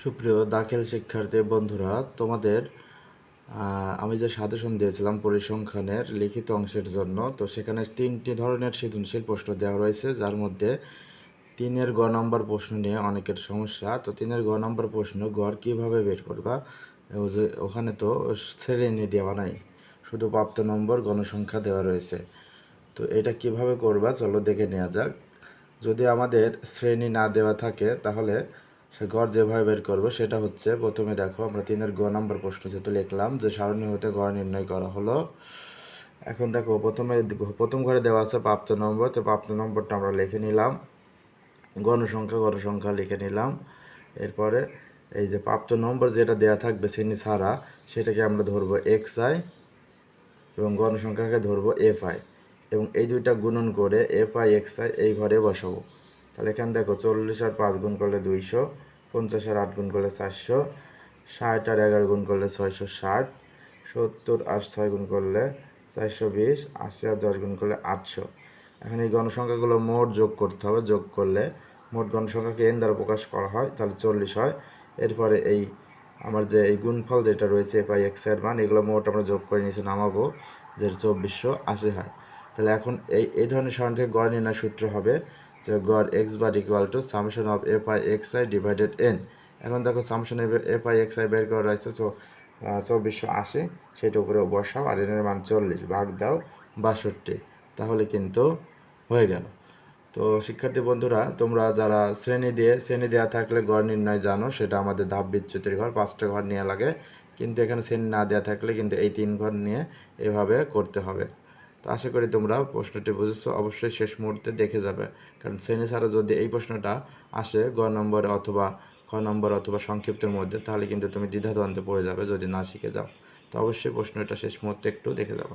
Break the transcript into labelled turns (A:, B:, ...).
A: সুপ্রিয় দাখিল শিক্ষার্থী বন্ধুরা, তোমাদের আমি যে সাজেশন দিয়েছিলাম পরিসংখ্যানের লিখিত অংশের জন্য, তো সেখানে 3টি ধরনের সৃজনশীল প্রশ্ন দেওয়া রয়েছে, যার মধ্যে 3-এর গ নম্বর প্রশ্ন নিয়ে অনেকের সমস্যা। তো 3-এর গ নম্বর প্রশ্ন গড় কীভাবে বের করবা, ওখানে তো শ্রেণী দেওয়া নাই, শুধু প্রাপ্ত নম্বর গণসংখ্যা দেওয়া রয়েছে। তো এটা কিভাবে করবা চলো দেখে নেওয়া যাক। যদি আমাদের শ্রেণী না দেওয়া থাকে তাহলে সে গড় যেভাবে বের করবো সেটা হচ্ছে, প্রথমে দেখো আমরা 3-এর গ নম্বর প্রশ্ন যেহেতু লিখলাম যে সারণী হতে গড় নির্ণয় করা হলো। এখন দেখো প্রথম ঘরে দেওয়া আছে প্রাপ্ত নম্বর, তো প্রাপ্ত নম্বরটা আমরা লিখে নিলাম, গণসংখ্যা লিখে নিলাম। এরপরে এই যে প্রাপ্ত নম্বর যেটা দেওয়া থাকবে শ্রেণী ছাড়া, সেটাকে আমরা ধরবো xi এবং গণসংখ্যাকে ধরবো fi, এবং এই দুইটা গুণন করে fi xi এই ঘরে বসাবো। তাহলে এখানে দেখো 40 আর 5 গুণ করলে 200, 50 আর 8 গুণ করলে 400, 60 আর 11 গুণ করলে 660, 70 আর 6 গুণ করলে 420, 80 আর 10 গুণ করলে 800। এখন এই গণসংখ্যাগুলো মোট যোগ করতে হবে, যোগ করলে মোট গণসংখ্যাকে n দ্বারা প্রকাশ করা হয়, তাহলে 40 হয়। এরপরে এই আমার যে এই গুণফল যেটা রয়েছে fi x এর মান, এগুলো মোট আমরা যোগ করে নিচে নামাবো, যে 2480 হয়। তাহলে এখন এই ধরনের সারণী থেকে গড় নির্ণয় সূত্র হবে যে গড় x bar equal to summation of fi xi divided n। এখন দেখো সামেশন fi xi বের করা রয়েছে 2480, সেটা উপরে বসাও আর n এর মান 40, ভাগ দাও 62, তাহলে কিন্তু হয়ে গেল। তো শিক্ষার্থী বন্ধুরা, তোমরা যারা শ্রেণী দেওয়া থাকলে গড় নির্ণয় জানো, সেটা আমাদের ধাপ বিচ্যুতির ঘর 5টা ঘর নেওয়া লাগে, কিন্তু এখানে শ্রেণী না দেওয়া থাকলে কিন্তু এই 3 ঘর নিয়ে এভাবে করতে হবে। তো আশা করি তোমরা প্রশ্নটি বুঝেছো। অবশ্যই শেষ মুহূর্তে দেখে যাবে, কারণ শ্রেণী ছাড়া যদি এই প্রশ্নটা আসে গ নম্বরে অথবা খ নম্বর অথবা সংক্ষিপ্তের মধ্যে, তাহলে কিন্তু তুমি দ্বিধাদ্বন্দ্বে পড়ে যাবে যদি না শিখে যাও। তো অবশ্যই প্রশ্নটা শেষ মুহূর্তে একটু দেখে যাবো।